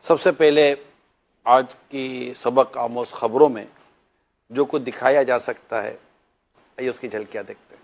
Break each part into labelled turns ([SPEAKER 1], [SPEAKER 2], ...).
[SPEAKER 1] سب سے پہلے آج کی سبق آموز خبروں میں جو کچھ دکھایا جا سکتا ہے آئیے اس کی جھلکیاں دیکھتے ہیں۔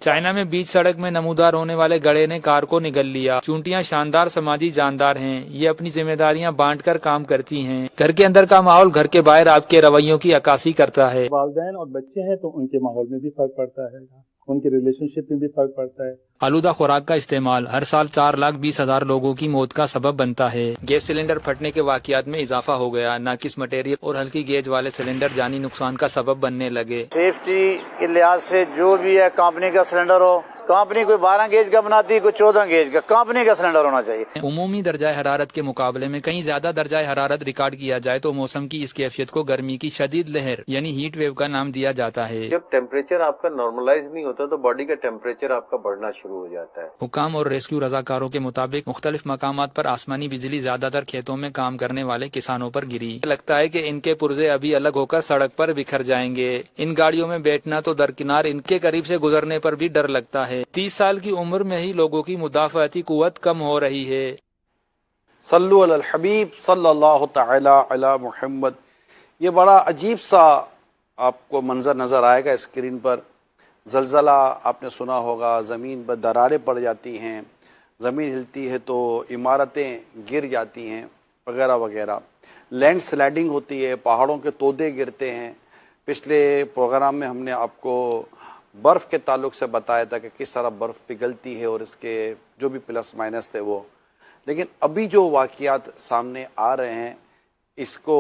[SPEAKER 2] چائنا میں بیچ سڑک میں نمودار ہونے والے گڑھے نے کار کو نگل لیا۔ چونٹیاں شاندار سماجی جاندار ہیں، یہ اپنی ذمہ داریاں بانٹ کر کام کرتی ہیں۔ گھر کے اندر کا ماحول گھر کے باہر آپ کے رویوں کی عکاسی کرتا ہے۔
[SPEAKER 3] والدین اور بچے ہیں تو ان کے ماحول میں بھی فرق پڑتا ہے، ان کے ریلیشن شپ میں بھی فرق پڑتا ہے۔
[SPEAKER 2] آلودہ خوراک کا استعمال ہر سال 4,20,000 لوگوں کی موت کا سبب بنتا ہے۔ گیس سلنڈر پھٹنے کے واقعات میں اضافہ ہو گیا۔ ناقص مٹیریل اور ہلکی گیج والے سلنڈر جانی نقصان کا سبب بننے لگے۔
[SPEAKER 4] سیفٹی کے لحاظ سے جو بھی ہے کمپنی کا سلنڈر ہو، کمپنی کوئی 12 گیج کا بناتی ہے، کوئی 14 گیج کا، کمپنی کا سلنڈر ہونا چاہیے۔
[SPEAKER 2] عمومی درجہ حرارت کے مقابلے میں کہیں زیادہ درجہ حرارت ریکارڈ کیا جائے تو موسم کی اس کیفیت کو گرمی کی شدید لہر یعنی ہیٹ ویو کا نام دیا جاتا ہے۔
[SPEAKER 5] جب ٹیمپریچر آپ کا نارملائز نہیں ہوتا تو باڈی کا ٹیمپریچر آپ کا بڑھنا شروع ہو جاتا ہے۔
[SPEAKER 2] حکام اور ریسکیو رضاکاروں کے مطابق مختلف مقامات پر آسمانی بجلی زیادہ تر کھیتوں میں کام کرنے والے کسانوں پر گری۔ لگتا ہے کہ ان کے پرزے ابھی الگ ہو کر سڑک پر بکھر جائیں گے۔ ان گاڑیوں میں بیٹھنا تو درکنار ان کے قریب سے گزرنے پر بھی ڈر لگتا ہے۔ 30 سال کی عمر میں ہی لوگوں کی مدافعتی قوت کم ہو رہی ہے۔
[SPEAKER 1] صلو علی الحبیب صلی اللہ تعالی علی محمد۔ یہ بڑا عجیب سا آپ کو منظر نظر آئے گا اسکرین پر۔ زلزلہ آپ نے سنا ہوگا، زمین پر دراریں پڑ جاتی ہیں، زمین ہلتی ہے تو عمارتیں گر جاتی ہیں وغیرہ وغیرہ۔ لینڈ سلائڈنگ ہوتی ہے، پہاڑوں کے تودے گرتے ہیں۔ پچھلے پروگرام میں ہم نے آپ کو برف کے تعلق سے بتایا تھا کہ کس طرح برف پگھلتی ہے اور اس کے جو بھی پلس مائنس تھے وہ۔ لیکن ابھی جو واقعات سامنے آ رہے ہیں اس کو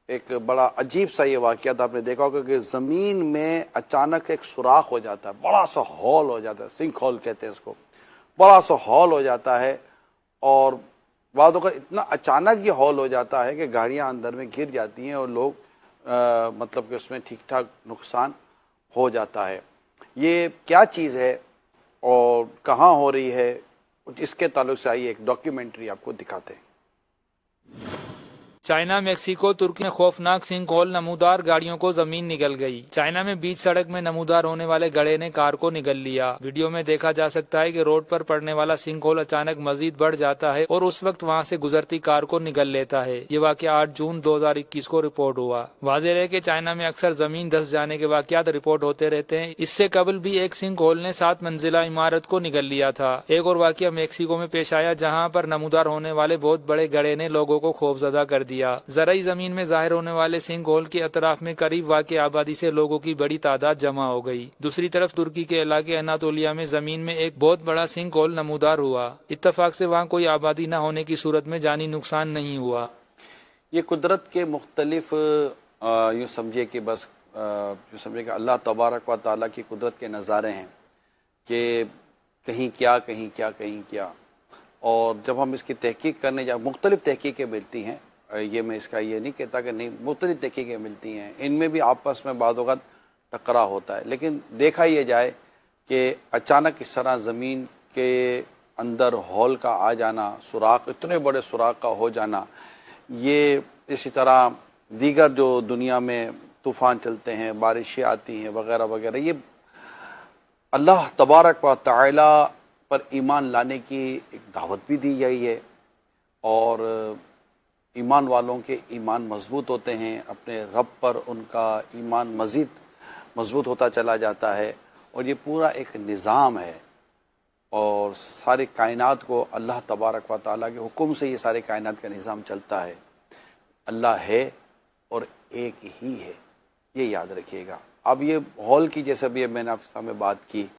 [SPEAKER 1] ایک بڑا عجیب سا یہ واقعات آپ نے دیکھا ہوگا کہ زمین میں اچانک ایک سوراخ ہو جاتا ہے، بڑا سا ہول ہو جاتا ہے، سنک ہول کہتے ہیں اس کو۔ بڑا سا ہول ہو جاتا ہے اور بعض اوقات اتنا اچانک یہ ہول ہو جاتا ہے کہ گاڑیاں اندر میں گر جاتی ہیں اور لوگ مطلب کہ اس میں ٹھیک ٹھاک نقصان ہو جاتا ہے۔ یہ کیا چیز ہے اور کہاں ہو رہی ہے، اس کے تعلق سے آئیے ایک ڈاکیومنٹری آپ کو دکھاتے ہیں۔
[SPEAKER 2] چائنا میکسیکو ترکی میں خوفناک سنک ہول، نمودار گاڑیوں کو زمین نگل گئی۔ چائنا میں بیچ سڑک میں نمودار ہونے والے گڑھے نے کار کو نگل لیا۔ ویڈیو میں دیکھا جا سکتا ہے کہ روڈ پر پڑنے والا سنک ہول اچانک مزید بڑھ جاتا ہے اور اس وقت وہاں سے گزرتی کار کو نگل لیتا ہے۔ یہ واقعہ 8 جون 2021 کو رپورٹ ہوا۔ واضح ہے کہ چائنا میں اکثر زمین دھس جانے کے واقعات رپورٹ ہوتے رہتے ہیں۔ اس سے قبل بھی ایک سنک ہول نے 7 منزلہ عمارت کو نگل لیا تھا۔ ایک اور واقعہ میکسیکو میں پیش آیا جہاں پر نمودار ہونے والے بہت بڑے گڑھے نے لوگوں کو خوفزدہ کر دیا۔ زرعی زمین میں ظاہر ہونے والے سنک ہول کے اطراف میں قریب واقع آبادی سے لوگوں کی بڑی تعداد جمع ہو گئی۔ دوسری طرف ترکی کے علاقے اناطولیہ میں زمین میں ایک بہت بڑا سنک ہول نمودار ہوا۔ اتفاق سے وہاں کوئی آبادی نہ ہونے کی صورت میں جانی نقصان نہیں ہوا۔
[SPEAKER 1] یہ قدرت کے مختلف یوں سمجھے کہ بس یوں سمجھے کہ اللہ تبارک و تعالیٰ کی قدرت کے نظارے ہیں کہ کہیں کیا کہیں کیا کہیں کیا۔ اور جب ہم اس کی تحقیق کرنے مختلف تحقیقیں ملتی ہیں، یہ میں اس کا یہ نہیں کہتا کہ نہیں، مختلف تحقیقیں ملتی ہیں، ان میں بھی آپس میں بعض اوقات ٹکرا ہوتا ہے، لیکن دیکھا یہ جائے کہ اچانک اس طرح زمین کے اندر ہول کا آ جانا، سوراخ، اتنے بڑے سوراخ کا ہو جانا، یہ اسی طرح دیگر جو دنیا میں طوفان چلتے ہیں، بارشیں آتی ہیں وغیرہ وغیرہ، یہ اللہ تبارک و تعالی پر ایمان لانے کی ایک دعوت بھی دی گئی ہے۔ اور ایمان والوں کے ایمان مضبوط ہوتے ہیں، اپنے رب پر ان کا ایمان مزید مضبوط ہوتا چلا جاتا ہے، اور یہ پورا ایک نظام ہے اور ساری کائنات کو اللہ تبارک و تعالیٰ کے حکم سے یہ سارے کائنات کا نظام چلتا ہے۔ اللہ ہے اور ایک ہی ہے، یہ یاد رکھیے گا۔ اب یہ ہال کی جیسے بھی میں نے آپ کے سامنے بات کی،